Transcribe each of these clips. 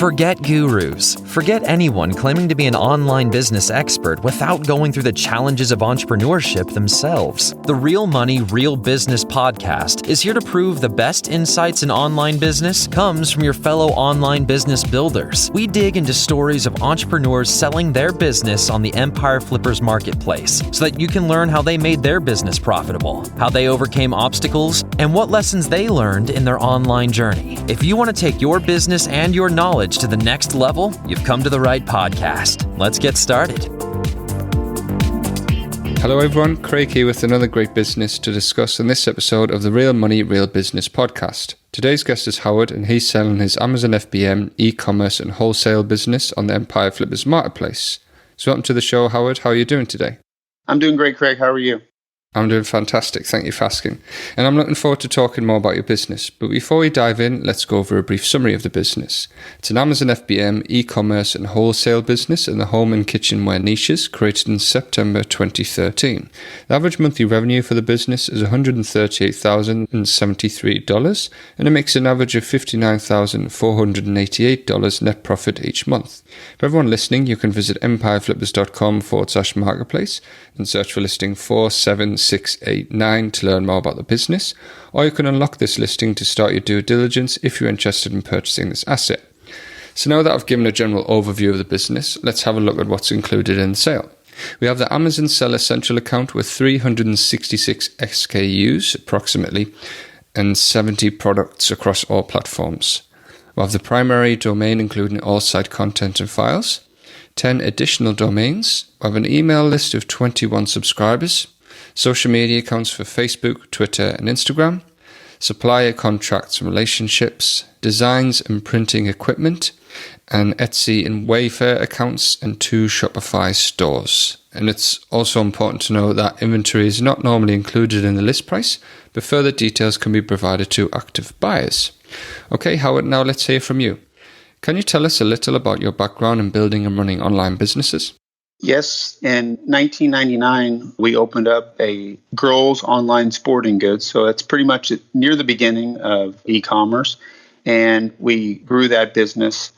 Forget gurus. Forget anyone claiming to be an online business expert without going through the challenges of entrepreneurship themselves. The Real Money, Real Business podcast is here to prove the best insights in online business comes from your fellow online business builders. We dig into stories of entrepreneurs selling their business on the Empire Flippers marketplace so that you can learn how they made their business profitable, how they overcame obstacles, and what lessons they learned in their online journey. If you want to take your business and your knowledge to the next level, you've come to the right podcast. Let's get started. Hello everyone, Craig here with another great business to discuss in this episode of the Real Money, Real Business podcast. Today's guest is Howard, and he's selling his Amazon FBM, e-commerce and wholesale business on the Empire Flippers marketplace. So welcome to the show, Howard. How are you doing today? I'm doing great, Craig. How are you? I'm doing fantastic. Thank you for asking. And I'm looking forward to talking more about your business. But before we dive in, let's go over a brief summary of the business. It's an Amazon FBM, e-commerce and wholesale business in the home and kitchenware niches created in September 2013. The average monthly revenue for the business is $138,073, and it makes an average of $59,488 net profit each month. For everyone listening, you can visit empireflippers.com/marketplace and search for listing 47689 to learn more about the business, or you can unlock this listing to start your due diligence if you're interested in purchasing this asset. So now that I've given a general overview of the business, let's have a look at what's included in the sale. We have the Amazon Seller Central account with 366 SKUs approximately and 70 products across all platforms. We have the primary domain including all site content and files, 10 additional domains. We have an email list of 21 subscribers, social media accounts for Facebook, Twitter and Instagram, supplier contracts and relationships, designs and printing equipment, and Etsy and Wayfair accounts, and 2 Shopify stores. And it's also important to know that inventory is not normally included in the list price, but further details can be provided to active buyers. Okay, Howard, now let's hear from you. Can you tell us a little about your background in building and running online businesses? Yes. In 1999, we opened up a girls' online sporting goods. So that's pretty much near the beginning of e-commerce. And we grew that business,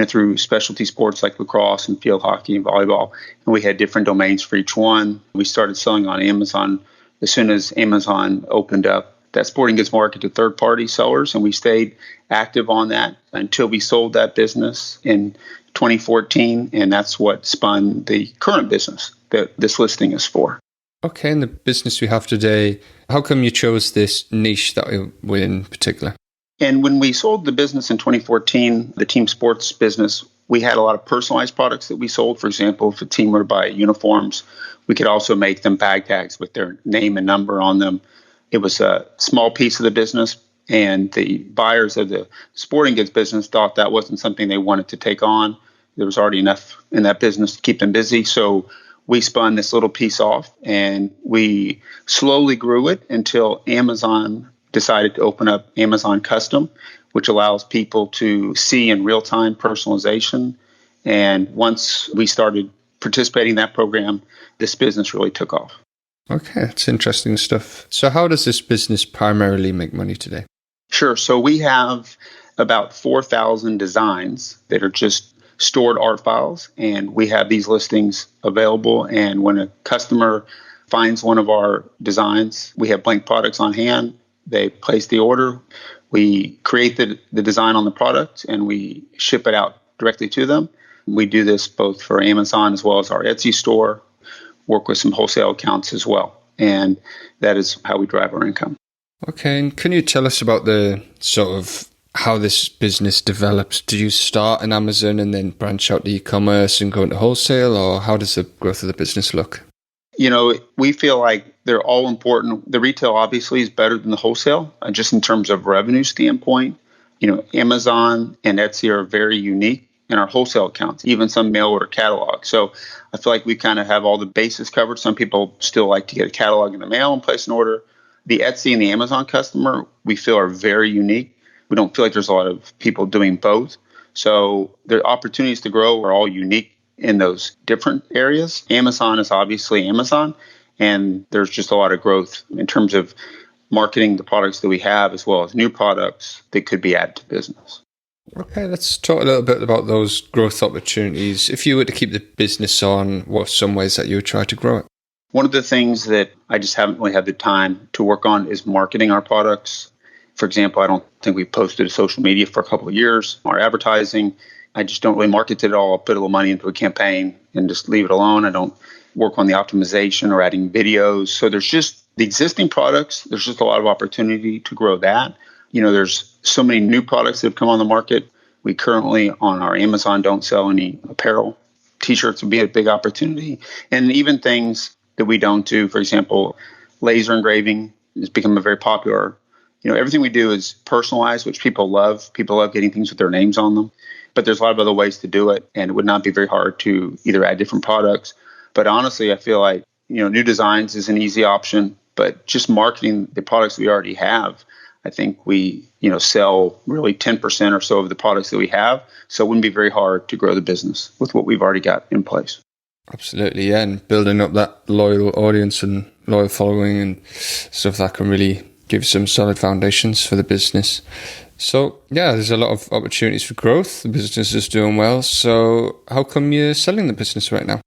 through specialty sports like lacrosse and field hockey and volleyball. And we had different domains for each one. We started selling on Amazon as soon as Amazon opened up that sporting goods market to third-party sellers, and we stayed active on that until we sold that business in 2014, and that's what spun the current business that this listing is for. Okay, and the business we have today, how come you chose this niche that we're in particular? And when we sold the business in 2014, the team sports business, we had a lot of personalized products that we sold. For example, if a team were to buy uniforms, we could also make them bag tags with their name and number on them. It was a small piece of the business, and the buyers of the sporting goods business thought that wasn't something they wanted to take on. There was already enough in that business to keep them busy. So we spun this little piece off, and we slowly grew it until Amazon decided to open up Amazon Custom, which allows people to see in real-time personalization. And once we started participating in that program, this business really took off. Okay, that's interesting stuff. So how does this business primarily make money today? Sure. So we have about 4,000 designs that are just stored art files, and we have these listings available. And when a customer finds one of our designs, we have blank products on hand. They place the order. We create the design on the product, and we ship it out directly to them. We do this both for Amazon as well as our Etsy store, work with some wholesale accounts as well. And that is how we drive our income. Okay, and can you tell us about the sort of how this business developed? Did you start in Amazon and then branch out to e-commerce and go into wholesale, or how does the growth of the business look? We feel like they're all important. The retail obviously is better than the wholesale, just in terms of revenue standpoint. Amazon and Etsy are very unique in our wholesale accounts, even some mail order catalog. So I feel like we kind of have all the bases covered. Some people still like to get a catalog in the mail and place an order. The Etsy and the Amazon customer, we feel, are very unique. We don't feel like there's a lot of people doing both. So the opportunities to grow are all unique in those different areas. Amazon is obviously Amazon, and there's just a lot of growth in terms of marketing the products that we have, as well as new products that could be added to business. Okay, let's talk a little bit about those growth opportunities. If you were to keep the business on, what are some ways that you would try to grow it? One of the things that I just haven't really had the time to work on is marketing our products. For example, I don't think we posted to social media for a couple of years. Our advertising, I just don't really market it at all. I'll put a little money into a campaign and just leave it alone. I don't work on the optimization or adding videos. So there's just the existing products, there's just a lot of opportunity to grow that. There's so many new products that have come on the market. We currently on our Amazon don't sell any apparel. T-shirts would be a big opportunity. And even things that we don't do, for example, laser engraving has become a very popular. Everything we do is personalized, which people love. People love getting things with their names on them. But there's a lot of other ways to do it, and it would not be very hard to either add different products. But honestly, I feel like, new designs is an easy option, but just marketing the products we already have, I think we, sell really 10% or so of the products that we have. So it wouldn't be very hard to grow the business with what we've already got in place. Absolutely, yeah. And building up that loyal audience and loyal following and stuff that can really give some solid foundations for the business. So, yeah, there's a lot of opportunities for growth. The business is doing well. So how come you're selling the business right now?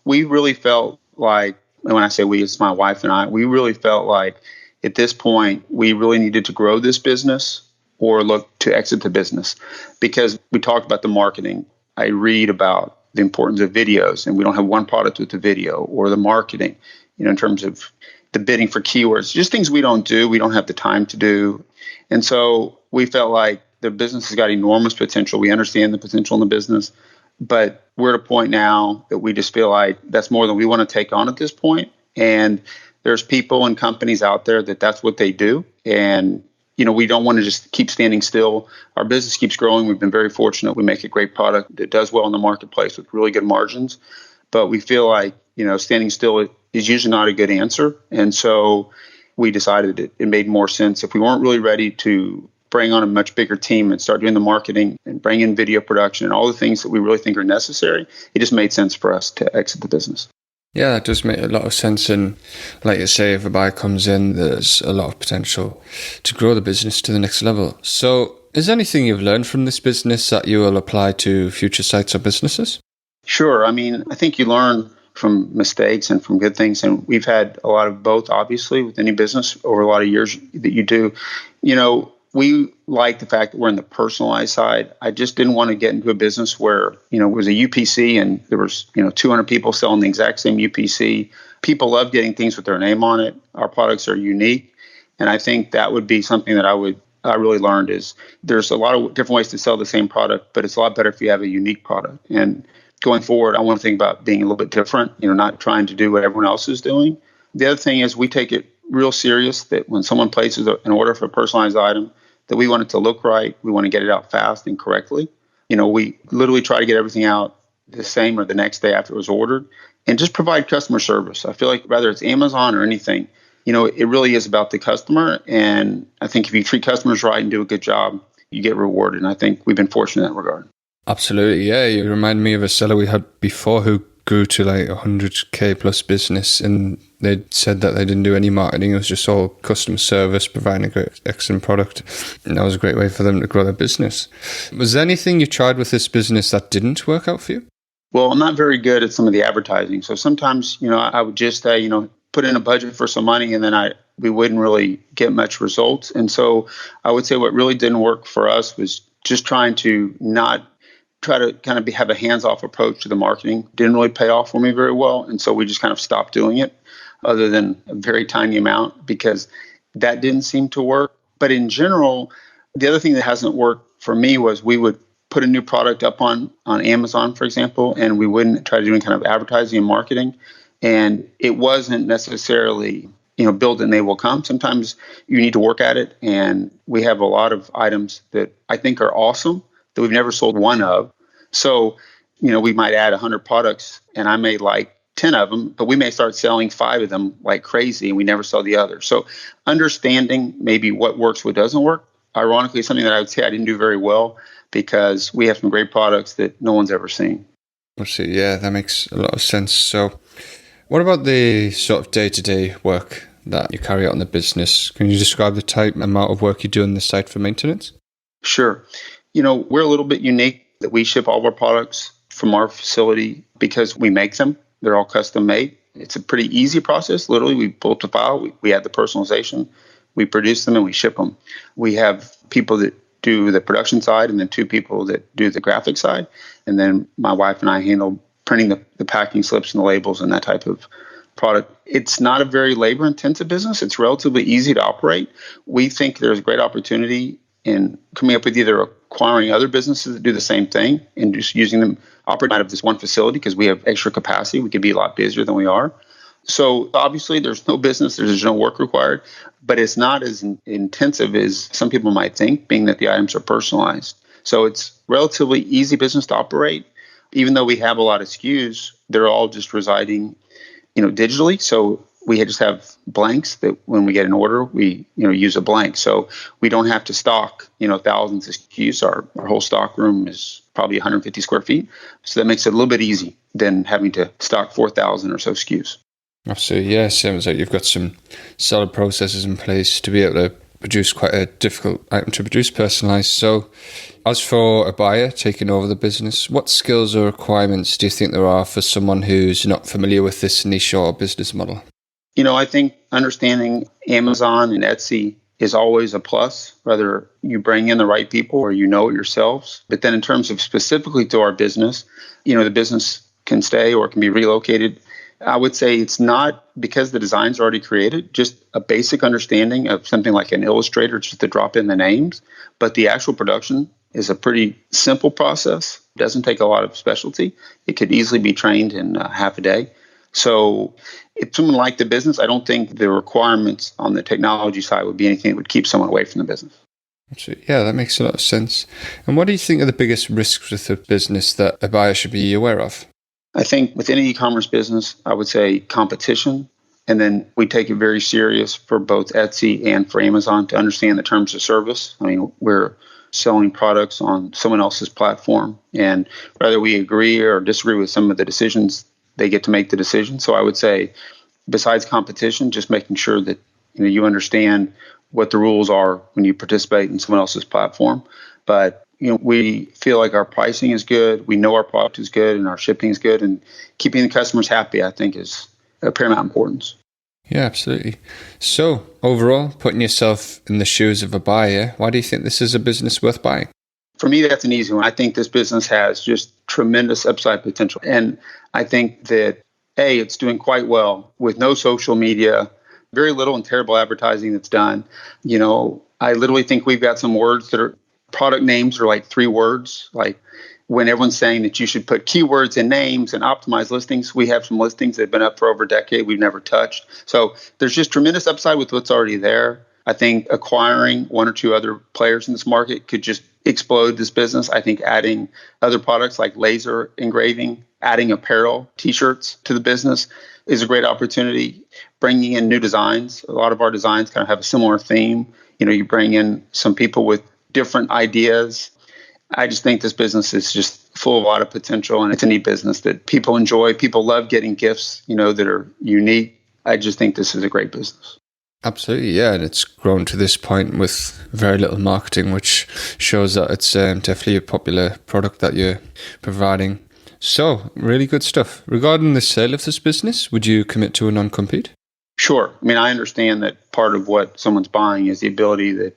We really felt like, and when I say we, it's my wife and I, we really felt like at this point, we really needed to grow this business or look to exit the business, because we talked about the marketing. I read about the importance of videos, and we don't have one product with the video, or the marketing, in terms of the bidding for keywords, just things we don't do. We don't have the time to do. And so we felt like the business has got enormous potential. We understand the potential in the business, but we're at a point now that we just feel like that's more than we want to take on at this point. And there's people and companies out there that's what they do. And, we don't want to just keep standing still. Our business keeps growing. We've been very fortunate. We make a great product that does well in the marketplace with really good margins. But we feel like, standing still is usually not a good answer. And so we decided it made more sense if we weren't really ready to bring on a much bigger team and start doing the marketing and bring in video production and all the things that we really think are necessary. It just made sense for us to exit the business. Yeah, that does make a lot of sense. And like you say, if a buyer comes in, there's a lot of potential to grow the business to the next level. So is there anything you've learned from this business that you will apply to future sites or businesses? Sure. I think you learn from mistakes and from good things. And we've had a lot of both, obviously, with any business over a lot of years that you do. We like the fact that we're in the personalized side. I just didn't want to get into a business where, it was a UPC and there was, 200 people selling the exact same UPC. People love getting things with their name on it. Our products are unique. And I think that would be something that I really learned is there's a lot of different ways to sell the same product, but it's a lot better if you have a unique product. And going forward, I want to think about being a little bit different, not trying to do what everyone else is doing. The other thing is we take it real serious that when someone places an order for a personalized item, that we want it to look right. We want to get it out fast and correctly. We literally try to get everything out the same or the next day after it was ordered and just provide customer service. I feel like whether it's Amazon or anything, it really is about the customer. And I think if you treat customers right and do a good job, you get rewarded. And I think we've been fortunate in that regard. Absolutely. Yeah. You remind me of a seller we had before who grew to like 100K plus business, and they said that they didn't do any marketing. It was just all customer service, providing a great, excellent product. And that was a great way for them to grow their business. Was there anything you tried with this business that didn't work out for you? Well, I'm not very good at some of the advertising. So sometimes, I would just say, put in a budget for some money and then we wouldn't really get much results. And so I would say what really didn't work for us was just trying to not try to kind of have a hands-off approach to the marketing. Didn't really pay off for me very well. And so we just kind of stopped doing it other than a very tiny amount because that didn't seem to work. But in general, the other thing that hasn't worked for me was we would put a new product up on Amazon, for example, and we wouldn't try to do any kind of advertising and marketing. And it wasn't necessarily, build and they will come. Sometimes you need to work at it. And we have a lot of items that I think are awesome that we've never sold one of. So, we might add 100 products and I may like 10 of them, but we may start selling 5 of them like crazy and we never sell the others. So understanding maybe what works, what doesn't work, ironically, something that I would say I didn't do very well because we have some great products that no one's ever seen. Absolutely. Yeah, that makes a lot of sense. So what about the sort of day-to-day work that you carry out in the business? Can you describe the type amount of work you do on the site for maintenance? Sure. We're a little bit unique that we ship all of our products from our facility because we make them. They're all custom made. It's a pretty easy process. Literally, we pull up the file, we add the personalization, we produce them, and we ship them. We have people that do the production side and then 2 people that do the graphic side. And then my wife and I handle printing the packing slips and the labels and that type of product. It's not a very labor-intensive business. It's relatively easy to operate. We think there's a great opportunity in coming up with either acquiring other businesses that do the same thing and just using them, operate out of this one facility because we have extra capacity. We could be a lot busier than we are. So obviously there's no business, there's no work required, but it's not as intensive as some people might think, being that the items are personalized. So it's relatively easy business to operate. Even though we have a lot of SKUs, they're all just residing, digitally. So we just have blanks that when we get an order, we, use a blank. So we don't have to stock, thousands of SKUs. Our whole stock room is probably 150 square feet. So that makes it a little bit easy than having to stock 4,000 or so SKUs. Absolutely, yeah. Sounds like you've got some solid processes in place to be able to produce quite a difficult item to produce personalized. So as for a buyer taking over the business, what skills or requirements do you think there are for someone who's not familiar with this niche or business model? I think understanding Amazon and Etsy is always a plus, whether you bring in the right people or it yourselves. But then in terms of specifically to our business, the business can stay or it can be relocated. I would say it's not because the design's already created, just a basic understanding of something like an Illustrator, just to drop in the names. But the actual production is a pretty simple process. It doesn't take a lot of specialty. It could easily be trained in half a day. So if someone liked the business, I don't think the requirements on the technology side would be anything that would keep someone away from the business. Yeah, that makes a lot of sense. And what do you think are the biggest risks with the business that a buyer should be aware of? I think with any e-commerce business, I would say competition. And then we take it very serious for both Etsy and for Amazon to understand the terms of service. I mean, we're selling products on someone else's platform. And whether we agree or disagree with some of the decisions, they get to make the decision. So I would say, besides competition, just making sure that you understand what the rules are when you participate in someone else's platform. But we feel like our pricing is good. We know our product is good and our shipping is good. And keeping the customers happy, I think, is of paramount importance. Yeah, absolutely. So overall, putting yourself in the shoes of a buyer, why do you think this is a business worth buying? For me, that's an easy one. I think this business has just tremendous upside potential. And I think that, it's doing quite well with no social media, very little and terrible advertising that's done. I literally think we've got some words that are product names are like 3 words. Like when everyone's saying that you should put keywords in names and optimize listings, we have some listings that have been up for over a decade we've never touched. So there's just tremendous upside with what's already there. I think acquiring 1 or 2 other players in this market could just explode this business. I think adding other products like laser engraving, adding apparel, T-shirts to the business is a great opportunity. Bringing in new designs. A lot of our designs kind of have a similar theme. You bring in some people with different ideas. I just think this business is just full of a lot of potential, and it's a neat business that people enjoy. People love getting gifts, that are unique. I just think this is a great business. Absolutely, yeah. And it's grown to this point with very little marketing, which shows that it's definitely a popular product that you're providing. So, really good stuff. Regarding the sale of this business, would you commit to a non-compete? Sure. I mean, I understand that part of what someone's buying is the ability that,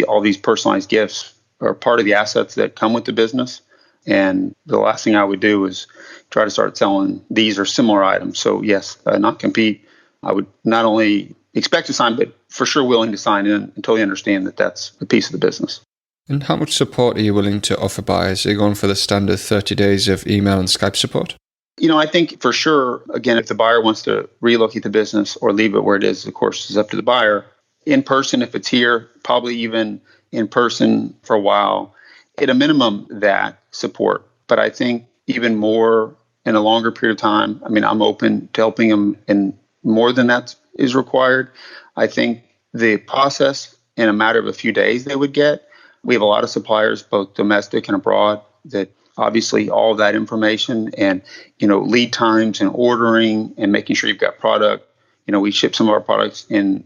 all these personalized gifts are part of the assets that come with the business. And the last thing I would do is try to start selling these or similar items. So yes, not compete. I would not only expect to sign, but for sure willing to sign in and totally understand that that's a piece of the business. And how much support are you willing to offer buyers? Are you going for the standard 30 days of email and Skype support? I think for sure, again, if the buyer wants to relocate the business or leave it where it is, of course, it's up to the buyer. In person, if it's here, probably even in person for a while, at a minimum, that support. But I think even more in a longer period of time, I'm open to helping them, and more than that is required. I think the process in a matter of a few days they would get. We have a lot of suppliers, both domestic and abroad, that obviously all of that information and, lead times and ordering and making sure you've got product. We ship some of our products in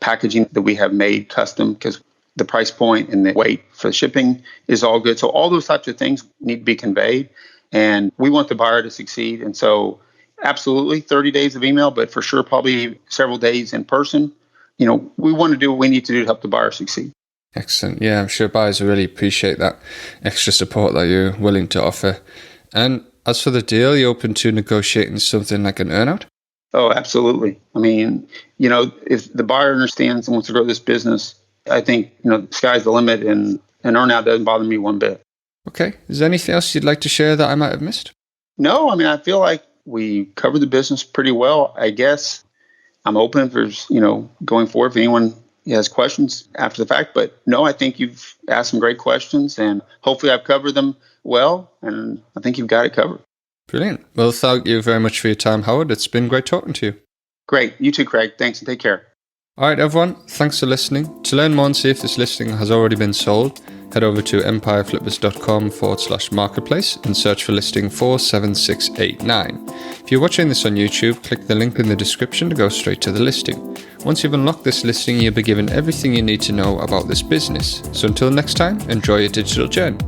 packaging that we have made custom because the price point and the weight for the shipping is all good. So all those types of things need to be conveyed, and we want the buyer to succeed. And so absolutely 30 days of email, but for sure probably several days in person. We want to do what we need to do to help the buyer succeed. Excellent. Yeah, I'm sure buyers will really appreciate that extra support that you're willing to offer. And as for the deal, you're open to negotiating something like an earnout? Oh, absolutely. I mean, if the buyer understands and wants to grow this business, I think, the sky's the limit, and an earnout doesn't bother me one bit. Okay. Is there anything else you'd like to share that I might have missed? No, I mean, I feel like we covered the business pretty well. I guess I'm open for, going forward if anyone has questions after the fact. But no, I think you've asked some great questions, and hopefully I've covered them well, and I think you've got it covered. Brilliant. Well, thank you very much for your time, Howard. It's been great talking to you. Great. You too, Craig. Thanks, and take care. All right, everyone. Thanks for listening. To learn more and see if this listing has already been sold, head over to empireflippers.com/marketplace and search for listing 47689. If you're watching this on YouTube, click the link in the description to go straight to the listing. Once you've unlocked this listing, you'll be given everything you need to know about this business. So until next time, enjoy your digital journey.